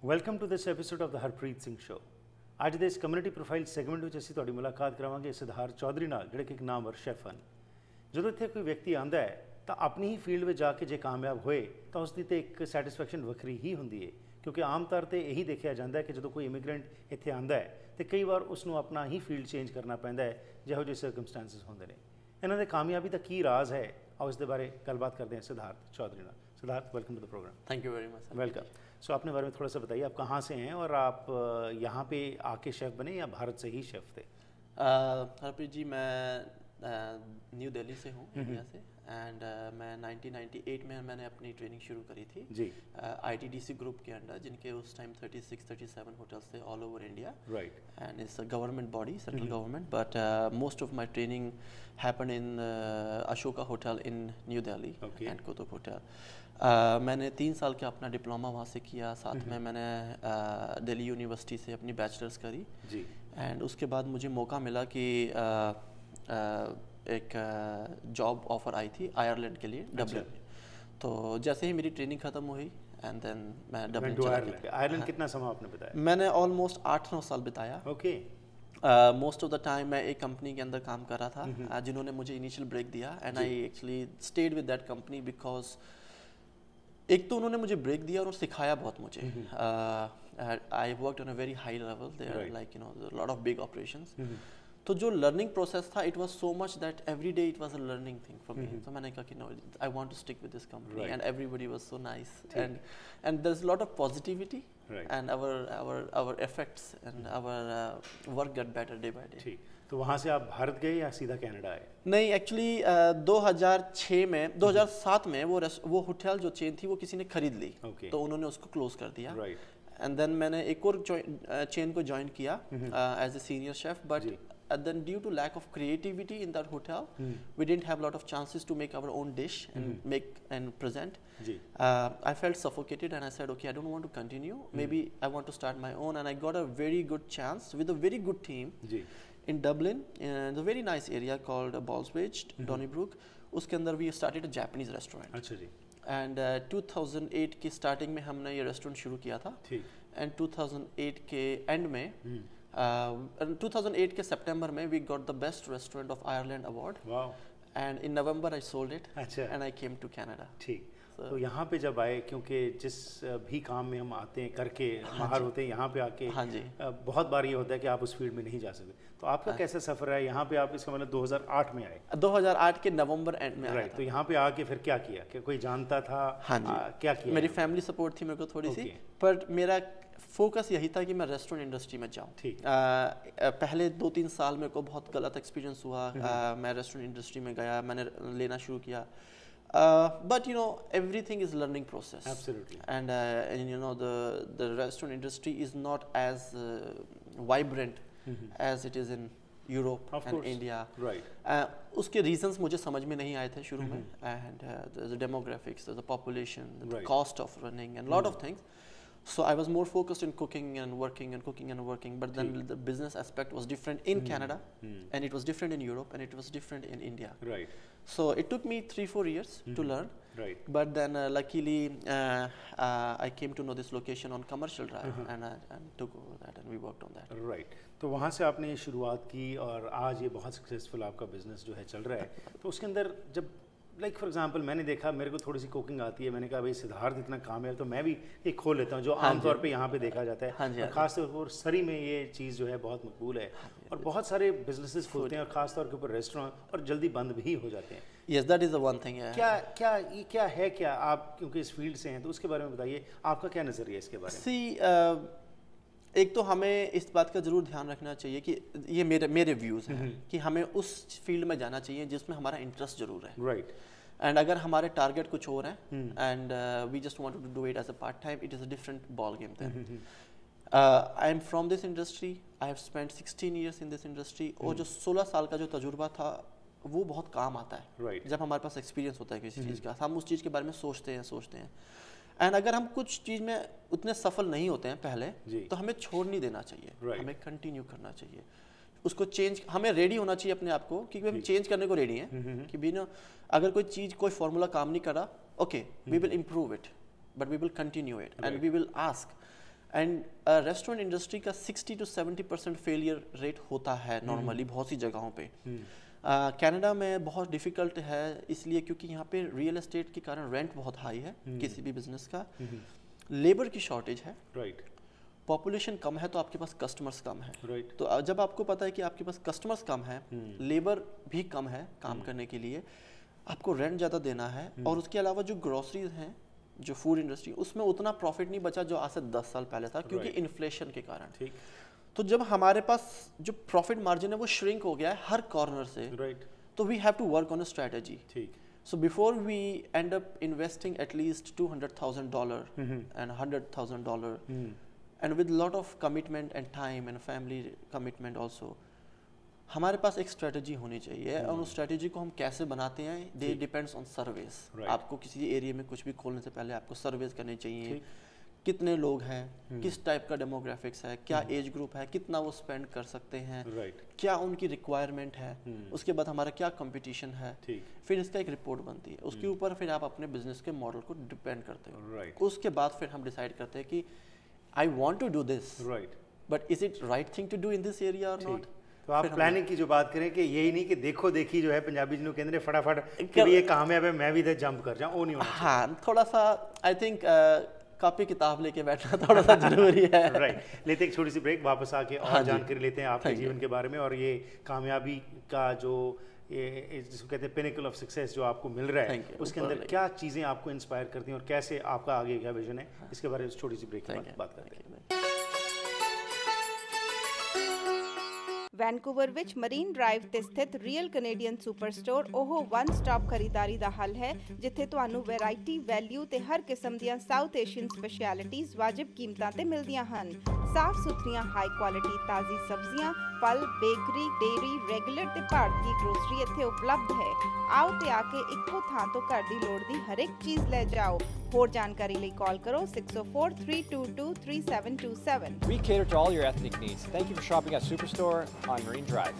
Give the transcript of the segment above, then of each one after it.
Welcome to this episode of the Harpreet Singh show. ਅੱਜ ਦੇ ਇਸ ਕਮਿਊਨਿਟੀ ਪ੍ਰੋਫਾਈਲ ਸੈਗਮੈਂਟ ਵਿੱਚ ਅਸੀਂ ਤੁਹਾਡੀ ਮੁਲਾਕਾਤ ਕਰਾਵਾਂਗੇ ਸਿਧਾਰਥ ਚੌਧਰੀ ਨਾਲ, ਜਿਹੜੇ ਕਿ ਇੱਕ ਨਾਮਵਰ ਸ਼ੈਫ ਹਨ। ਜਦੋਂ ਇੱਥੇ ਕੋਈ ਵਿਅਕਤੀ ਆਉਂਦਾ ਹੈ ਤਾਂ ਆਪਣੀ ਹੀ ਫੀਲਡ ਵਿੱਚ ਜਾ ਕੇ ਜੇ ਕਾਮਯਾਬ ਹੋਏ ਤਾਂ ਉਸ ਦੀ ਤਾਂ ਇੱਕ ਸੈਟਿਸਫੈਕਸ਼ਨ ਵੱਖਰੀ ਹੀ ਹੁੰਦੀ ਹੈ, ਕਿਉਂਕਿ ਆਮ ਤੌਰ 'ਤੇ ਇਹੀ ਦੇਖਿਆ ਜਾਂਦਾ ਹੈ ਕਿ ਜਦੋਂ ਕੋਈ ਇਮੀਗ੍ਰੈਂਟ ਇੱਥੇ ਆਉਂਦਾ ਹੈ ਤਾਂ ਕਈ ਵਾਰ ਉਸ ਨੂੰ ਆਪਣਾ ਹੀ ਫੀਲਡ ਚੇਂਜ ਕਰਨਾ ਪੈਂਦਾ ਹੈ, ਜਿਹੋ ਜਿਹੇ ਸਰਕਮਸਟੈਂਸਿਸ ਹੁੰਦੇ ਨੇ। ਇਹਨਾਂ ਦੇ ਕਾਮਯਾਬੀ ਦਾ ਕੀ ਰਾਜ਼ ਹੈ, ਆਓ ਇਸ ਦੇ ਬਾਰੇ ਗੱलबात करते हैं सिद्धार्थ चौधरी ਨਾਲ। Siddharth, welcome to the program. Thank you very much. Welcome. So अपने बारे में थोड़ा सा बताइए, आप कहाँ से हैं और आप यहाँ पे आके शेफ़ बने या भारत से ही शेफ़ थे? हरप्रीत जी, मैं न्यू दिल्ली से हूँ, इंडिया से। एंड मैं 1998 में मैंने अपनी ट्रेनिंग शुरू करी थी जी ITDC ग्रुप के अंडर, जिनके उस टाइम 36-37 होटल्स थे all over India. Right. And it's a government body, central government, but most of my training happen in Ashoka hotel in new Delhi and Qutub hotel. मैंने 3 साल का अपना डिप्लोमा वहाँ से किया, साथ में मैंने दिल्ली यूनिवर्सिटी से अपनी बैचलर्स करी जी। एंड उसके बाद मुझे मौका मिला कि एक जॉब ऑफर आई थी आयरलैंड के लिए, डबलिन में। तो जैसे ही मेरी ट्रेनिंग ख़त्म हुई एंड देन मैं डबलिन चला गया। आयरलैंड कितना समय आपने बिताया? मैंने ऑलमोस्ट 8-9 साल बिताया। Okay. Most of the time मैं एक कंपनी के अंदर काम कर रहा था, जिन्होंने मुझे इनिशियल ब्रेक दिया and I actually stayed with that company because एक तो उन्होंने मुझे ब्रेक दिया और सिखाया बहुत मुझे। I worked on a very high level there, like you know lot of big operations. तो जो लर्निंग प्रोसेस था, it was so much that every day it was a learning thing for me. तो मैंने कहा कि no, I want to stick with this company and everybody was so nice and there is lot of positivity and our effects and our work get better day by day. ठीक। तो वहाँ से आप भारत गए या सीधा कनाडा आए? नहीं, एक्चुअली 2006 में 2007 में वो होटल जो चेन थी वो किसी ने खरीद ली, तो उन्होंने उसको क्लोज कर दिया। एंड देन मैंने एक और चेन को ज्वाइन किया as a senior chef, but then due to lack of creativity in that hotel, we didn't have a lot of chances to make our own dish and make and present. I felt suffocated and I said, okay, I don't want to continue. Maybe I want to start my own, and I got a very good chance with a very good team in Dublin, in a very nice area called Ballsbridge, Donnybrook. उसके अंदर we started a Japanese restaurant. अच्छा जी। And 2008 की starting में हमने ये restaurant शुरू किया था। ठीक। And 2008 के एंड में 2008 के सितंबर में we got the best restaurant of Ireland award. Wow. And in November I sold it. अच्छा। And I came to Canada. ठीक। तो यहाँ पे जब आए, क्योंकि जिस भी काम में हम आते हैं करके माहिर होते हैं, यहाँ पे आके बहुत बार ये होता है कि आप उस फील्ड में नहीं जा सकते। तो आपका कैसा सफ़र है यहाँ पे? आप इसका मतलब 2008 में आए? 2008 के नवंबर एंड में आया। तो यहाँ पे आके फिर क्या किया? कि कोई जानता था? हाँ जी। क्या किया? मेरी फैमिली सपोर्ट थी मेरे को थोड़ी सी, पर मेरा फोकस यही था कि मैं रेस्टोरेंट इंडस्ट्री में जाऊँ। ठीक। पहले 2-3 साल मेरे को बहुत गलत एक्सपीरियंस हुआ। मैं रेस्टोरेंट इंडस्ट्री में गया, मैंने लेना शुरू किया, but you know everything is learning process. Absolutely. And you know the restaurant industry is not as vibrant as it is in Europe and India. Right. उसके reasons मुझे समझ में नहीं आए थे शुरू में, and the demographics, the population, the cost of running and lot of things. So I was more focused in cooking and working and cooking and working, but then the business aspect was different in Canada, and it was different in Europe, and it was different in India. Right. So it took me 3-4 years to learn. Right. But then luckily I came to know this location on Commercial Drive, and I took over that, and we worked on that. Right. तो वहाँ से आपने शुरुआत की और आज ये बहुत सक्सेसफुल आपका बिजनेस जो है चल रहा है। तो उसके अंदर जब लाइक फॉर एग्जांपल मैंने देखा, मेरे को थोड़ी सी कुकिंग आती है, मैंने कहा भाई सिद्धार्थ इतना काम है तो मैं भी एक खोल लेता हूँ, जो आमतौर पे यहाँ पे देखा जाता है। खासतौर पर सरी में ये चीज़ जो है बहुत मकबूल है और बहुत सारे बिजनेसेस खुलते हैं और ख़ासतौर के ऊपर रेस्टोरेंट, और जल्दी बंद भी हो जाते हैं। Yes, that is the one thing. क्या है क्या आप क्योंकि इस फील्ड से हैं तो उसके बारे में बताइए, आपका क्या नज़रिया इसके बारे में? एक तो हमें इस बात का ज़रूर ध्यान रखना चाहिए कि ये मेरे व्यूज़ हैं कि हमें उस फील्ड में जाना चाहिए जिसमें हमारा इंटरेस्ट ज़रूर है। राइट। एंड अगर हमारे टारगेट कुछ और हैं and we just want to do it as a part time, it is a different ball game then. I am from this industry, I have spent 16 years in this industry, और जो 16 साल का जो तजुर्बा था वो बहुत काम आता है। जब हमारे पास एक्सपीरियंस होता है किसी चीज़ का, हम उस चीज़ के बारे में सोचते हैं। एंड अगर हम कुछ चीज़ में उतने सफल नहीं होते हैं पहले तो हमें छोड़ नहीं देना चाहिए, हमें कंटिन्यू करना चाहिए, उसको चेंज, हमें रेडी होना चाहिए अपने आप को, क्योंकि हम चेंज करने को रेडी हैं कि बिना अगर कोई चीज़ कोई फॉर्मूला काम नहीं कर रहा, okay we will improve it but we will continue it and we will ask. And restaurant industry का 60 to 70% फेलियर रेट होता है नॉर्मली बहुत सी जगहों पे। कनाडा में बहुत डिफ़िकल्ट है इसलिए क्योंकि यहाँ पे रियल एस्टेट के कारण रेंट बहुत हाई है किसी भी बिजनेस का, लेबर की शॉर्टेज है, पॉपुलेशन कम है तो आपके पास कस्टमर्स कम है, तो जब आपको पता है कि आपके पास कस्टमर्स कम है, लेबर भी कम है काम करने के लिए, आपको रेंट ज़्यादा देना है, और उसके अलावा जो ग्रोसरीज हैं, जो फूड इंडस्ट्री, उसमें उतना प्रॉफिट नहीं बचा जो आज से 10 साल पहले था क्योंकि इन्फ्लेशन के कारण। तो जब हमारे पास जो प्रॉफिट मार्जिन है वो श्रिंक हो गया है हर कॉर्नर से, तो we have to work on a strategy. So before we end up investing at least $200,000 and $100,000 and with lot of commitment and time and family commitment also, हमारे पास एक strategy होनी चाहिए और उस स्ट्रेटजी को हम कैसे बनाते हैं, दे डिपेंड्स ऑन सर्विस। आपको किसी एरिया में कुछ भी खोलने से पहले आपको सर्विस करनी चाहिए, कितने लोग हैं, किस टाइप का डेमोग्राफिक्स है, क्या एज ग्रुप है, कितना वो स्पेंड कर सकते हैं, क्या उनकी रिक्वायरमेंट है, उसके बाद हमारा क्या कंपटीशन है, फिर इसका एक रिपोर्ट बनती है, उसके ऊपर फिर आप अपने बिजनेस के मॉडल को डिपेंड करते हो। उसके बाद फिर हम डिसाइड करते हैं कि I want to do this, but is it right thing to do in this area और नॉट। तो आप प्लानिंग की जो बात करें कि यही नहीं कि देखो देखी जो है पंजाबी जिन्होंने कहते हैं फटाफट कि ये कामयाब है मैं भी इधर जंप कर जाऊं, वो नहीं होना चाहिए। हाँ, थोड़ा सा आई थिंक कॉपी किताब लेके बैठना थोड़ा सा जरूरी है। राइट, लेते एक छोटी सी ब्रेक, वापस आके और जानकारी लेते हैं आपके जीवन के बारे में और ये कामयाबी का जो ये जिसको कहते हैं पिनिकल ऑफ सक्सेस जो आपको मिल रहा है उसके अंदर क्या चीज़ें आपको इंस्पायर करती हैं और कैसे आपका आगे क्या विजन है, इसके बारे में छोटी सी ब्रेक के बाद बात करते हैं। ਵੈਨਕੂਵਰ ਵਿੱਚ ਮਰੀਨ ਡਰਾਈਵ ਤੇ ਸਥਿਤ ਰੀਅਲ ਕੈਨੇਡੀਅਨ ਸੁਪਰਸਟੋਰ ਉਹ ਵਨ ਸਟਾਪ ਖਰੀਦਾਰੀ ਦਾ ਹੱਲ ਹੈ ਜਿੱਥੇ ਤੁਹਾਨੂੰ ਵੈਰਾਈਟੀ, ਵੈਲਿਊ ਤੇ ਹਰ ਕਿਸਮ ਦੀਆਂ ਸਾਊਥ ਏਸ਼ੀਅਨ ਸਪੈਸ਼ਲਿਟੀਜ਼ ਵਾਜਿਬ ਕੀਮਤਾਂ ਤੇ ਮਿਲਦੀਆਂ ਹਨ। ਸਾਫ਼ ਸੁਥਰੀਆਂ ਹਾਈ ਕੁਆਲਿਟੀ ਤਾਜ਼ੀ ਸਬਜ਼ੀਆਂ, ਫਲ, ਬੇਕਰੀ, ਡੇਅਰੀ, ਰੈਗੂਲਰ ਤੇ ਭਾਰਤੀ ਗਰੋਸਰੀ ਇੱਥੇ ਉਪਲਬਧ ਹੈ। ਆਓ ਤੇ ਆ ਕੇ ਇੱਕੋ ਥਾਂ ਤੋਂ ਘਰ ਦੀ ਲੋੜ ਦੀ ਹਰ ਇੱਕ ਚੀਜ਼ ਲੈ ਜਾਓ। ਹੋਰ ਜਾਣਕਾਰੀ ਲਈ ਕਾਲ ਕਰੋ 604-322-3727। We cater to all your ethnic needs. Thank you for shopping at Superstore on Marine Drive.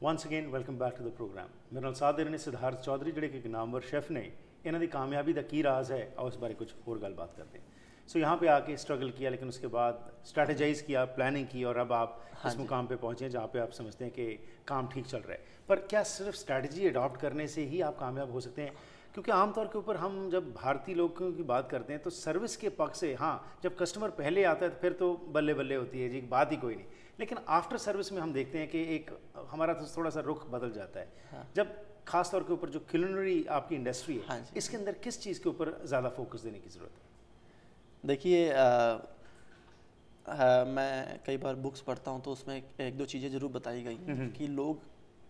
Once again, welcome back to the program. मेरे नाल साथ दे रहे ने सिद्धार्थ चौधरी ਜਿਹੜੇ ਕਿ ਇੱਕ ਨਾਮਵਰ ਸ਼ੈਫ ਨੇ। ਇਹਨਾਂ ਦੀ ਕਾਮयाबी ਦਾ ਕੀ ਰਾਜ਼ है और उस बारे कुछ और गलबात करते हैं। सो यहाँ पे आके स्ट्रगल किया लेकिन उसके बाद स्ट्रैटेजाइज किया, प्लानिंग की और अब आप इस मुकाम पे पहुँचे जहाँ पे आप समझते हैं कि काम ठीक चल रहा है। पर क्या सिर्फ स्ट्रैटेजी अडॉप्ट करने से ही आप कामयाब हो सकते हैं? क्योंकि आमतौर के ऊपर हम जब भारतीय लोगों की बात करते हैं तो सर्विस के पक्ष से हाँ, जब कस्टमर पहले आता है तो फिर तो बल्ले बल्ले होती है जी, बात ही कोई नहीं। लेकिन आफ्टर सर्विस में हम देखते हैं कि एक हमारा तो थोड़ा सा रुख बदल जाता है। जब खास तौर के ऊपर जो क्यूलिनरी आपकी इंडस्ट्री है इसके अंदर किस चीज़ के ऊपर ज़्यादा फोकस देने की ज़रूरत है? देखिए मैं कई बार बुक्स पढ़ता हूँ तो उसमें एक दो चीज़ें ज़रूर बताई गई कि लोग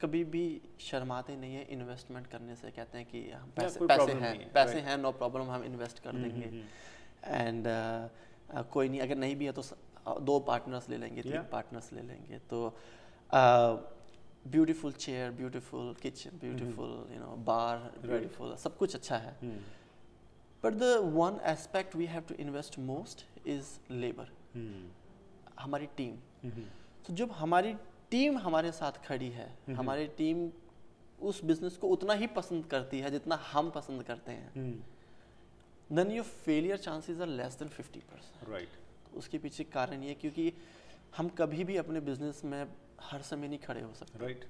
कभी भी शर्माते नहीं है इन्वेस्टमेंट करने से, कहते हैं कि हम पैसे हैं नो प्रॉब्लम, हम इन्वेस्ट कर देंगे एंड कोई नहीं, अगर नहीं भी है तो 2 पार्टनर्स ले लेंगे, 3 पार्टनर्स ले लेंगे। तो beautiful chair, beautiful kitchen, beautiful bar, beautiful सब कुछ अच्छा है, but the one aspect we have to invest most is labour, हमारी टीम। तो जब हमारी टीम हमारे साथ खड़ी है, हमारी टीम उस बिजनेस को उतना ही पसंद करती है जितना हम पसंद करते हैं, then your failure chances are less than 50%. Right. उसके पीछे कारण ये क्योंकि हम कभी भी अपने बिजनेस में हर समय नहीं खड़े हो सकते। Right.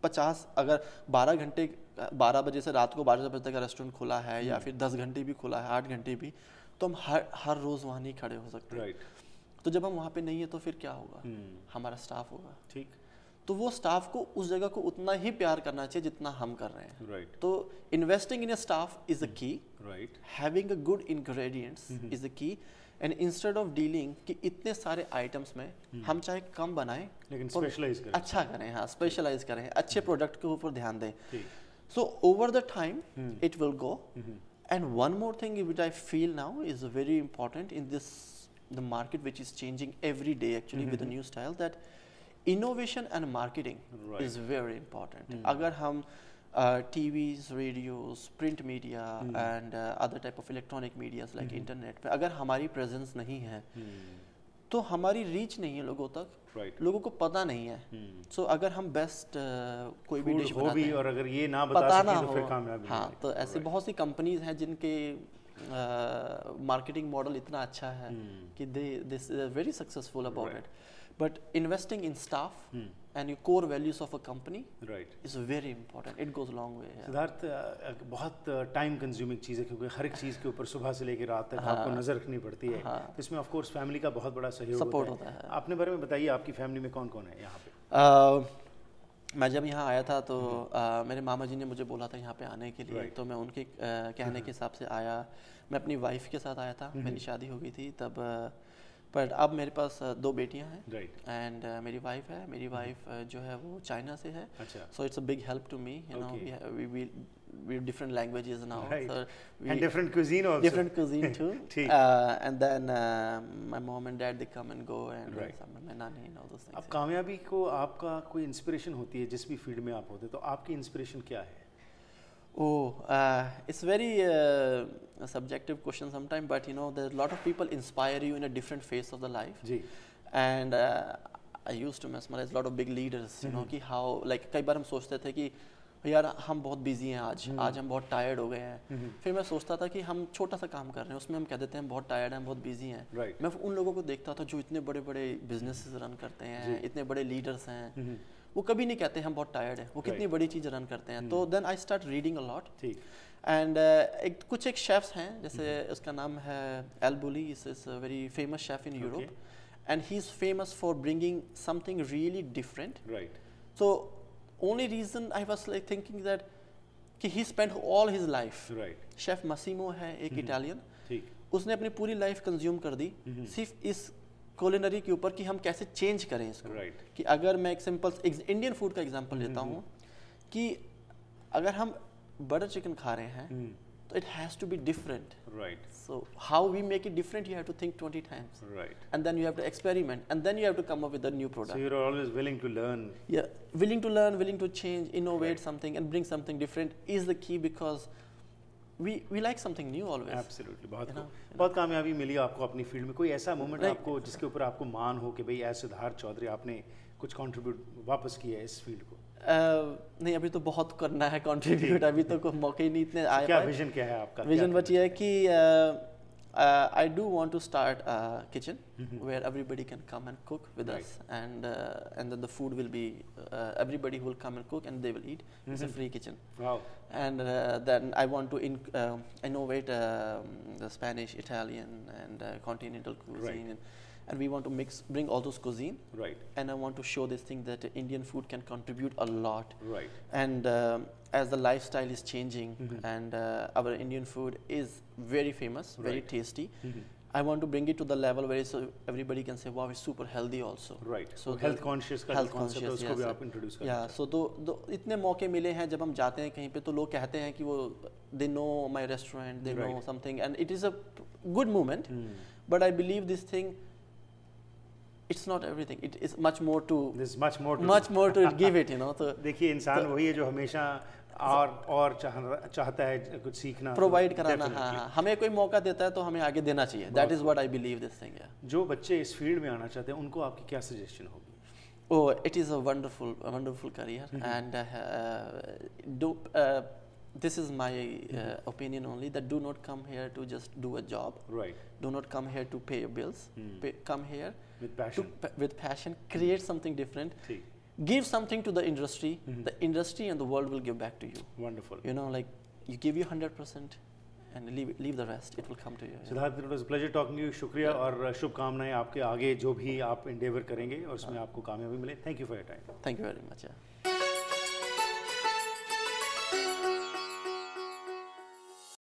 50 अगर 12 घंटे 12 बजे से रात को 12 बजे तक रेस्टोरेंट खुला है या फिर 10 घंटे भी खुला है, 8 घंटे भी, तो हम हर रोज वहाँ नहीं खड़े हो सकते। Right. तो जब हम वहाँ पे नहीं है तो फिर क्या होगा? हमारा स्टाफ होगा। ठीक। तो वो स्टाफ को उस जगह को उतना ही प्यार करना चाहिए जितना हम कर रहे हैं। Right. तो investing in a staff is a की, Right. Having a good ingredients is a की, एंड इंस्टेड ऑफ डीलिंग कि इतने सारे आइटम्स में हम चाहे कम बनाएं लेकिन स्पेशलाइज करें, अच्छा करें, हाँ स्पेशलाइज करें, अच्छे प्रोडक्ट के ऊपर ध्यान दें। So over the time it will go. And one more thing which I feel now is very important in this the market which is changing every day actually with a new style, that innovation and marketing is very important. अगर हम TVs, radios, print media and other type of electronic medias like internet पे अगर हमारी presence नहीं है तो हमारी reach नहीं है लोगों तक, लोगों को पता नहीं है. So अगर हम best कोई भी dish बनाते हैं और अगर ये ना बता सकें तो फिर कामयाब नहीं. हाँ, तो ऐसे बहुत सी companies हैं जिनके marketing model इतना अच्छा है कि this is very successful about it. But investing in staff and your core values of a company is very important. It goes a long way. Siddharth, बहुत टाइम कंज्यूमिंग चीज़ है क्योंकि हर एक चीज़ के ऊपर सुबह से लेकर रात तक आपको नज़र रखनी पड़ती है. तो इसमें ऑफ कोर्स फैमिली का बहुत बड़ा सहयोग होता है. अपने बारे में बताइए, आपकी फैमिली में कौन कौन है यहाँ पे? मैं जब यहाँ आया था तो मेरे मामा जी ने मुझे बोला था यहाँ पे आने के लिए, तो मैं उनके कहने के हिसाब से आया. मैं अपनी वाइफ के साथ आया था, मेरी शादी हो गई थी तब. पर अब मेरे पास 2 बेटियां हैं एंड मेरी वाइफ है. मेरी वाइफ जो है वो चाइना से है. So it's a big help to me, you know. we different languages now, so and different cuisine also. Different cuisine too. And then my mom and dad, they come and go, and my nanny and all those things. अब कामयाबी को आपका कोई inspiration होती है जिस भी field में आप होते, तो आपकी इंस्पिरेशन क्या है? It's very a subjective question sometimes, but you know, there's a lot of people inspire you in a different phase of the life. And I used to mesmerize a lot of big leaders, you know, कि how like कई बार हम सोचते थे कि यार हम बहुत busy हैं आज हम बहुत टायर्ड हो गए हैं. फिर मैं सोचता था कि हम छोटा सा काम कर रहे हैं, उसमें हम कह देते हैं बहुत टायर्ड हैं, बहुत बिजी हैं. मैं उन लोगों को देखता था जो इतने बड़े बड़े बिजनेसेस रन करते हैं, इतने बड़े लीडर्स हैं, वो कभी नहीं कहते हम बहुत टायर्ड हैं, वो कितनी बड़ी चीज़ रन करते हैं. तो then I start reading a lot. And कुछ शेफ्स हैं, जैसे उसका नाम है El Bulli. Is a very famous chef in Europe and he is famous for bringing something really different. So only reason I was like thinking that कि he spent all his life. Chef Massimo है एक Italian, उसने अपनी पूरी life consume कर दी सिर्फ इस culinary के ऊपर कि हम कैसे चेंज करें इसको. कि अगर मैं एक सिंपल इंडियन फूड का एग्जांपल लेता हूँ कि अगर हम बटर चिकन खा रहे हैं तो it has to be different. So how we make it different, you have to think 20 times. And then you have to experiment, and then you have to come up with a new product. So you're always willing to learn. Yeah, willing to learn, willing to change, innovate something and bring something different is the key, because we like something new always. Absolutely. बहुत कामयाबी मिली आपको अपनी field में. कोई ऐसा moment आपको जिसके ऊपर आपको मान हो कि भाई एज सिद्धार्थ चौधरी आपने कुछ कंट्रीब्यूट वापस किया है इस फील्ड को? नहीं, अभी तो बहुत करना है कंट्रीब्यूट. अभी तो कोई मौके ही नहीं इतने आए. क्या विजन क्या है आपका? विजन बची है कि I do want to start a kitchen where everybody can come and cook with us, and then the food will be everybody will come and cook and they will eat. It's a free kitchen. Wow. And then I want to innovate the Spanish, Italian, and continental cuisine. And we want to bring all those cuisine. And I want to show this thing that Indian food can contribute a lot. And as the lifestyle is changing and our Indian food is very famous, very tasty, I want to bring it to the level where everybody can say, wow, it's super healthy also. So health conscious का concept उसको भी आप introduce करते हैं. So दो इतने मौके मिले हैं जब हम जाते हैं कहीं पे तो लोग कहते हैं कि वो they know my restaurant, they know something, and it is a good moment. But I believe this thing, it's not everything. It is much more to. There's much more to give it, you know. तो देखिए इंसान वही है जो हमेशा और चाहता है कुछ सीखना, प्रोवाइड कराना. हाँ, हमें कोई मौका देता है तो हमें आगे देना चाहिए. That is what I believe this thing. जो बच्चे इस फील्ड में आना चाहते हैं उनको आपकी क्या सजेशन होगी? Oh, it is a wonderful career, and this is my opinion only, that do not come here to just do a job. Do not come here to pay your bills. Come here with passion, create something different. Give something to the industry. The industry and the world will give back to you. Wonderful. You know, like you give you 100% and leave the rest. It will come to you. Siddharth, it was a pleasure talking to you. शुक्रिया और शुभकामनाएं आपके आगे जो भी आप endeavor करेंगे और उसमें आपको कामयाबी मिले. Thank you for your time. Thank you very much.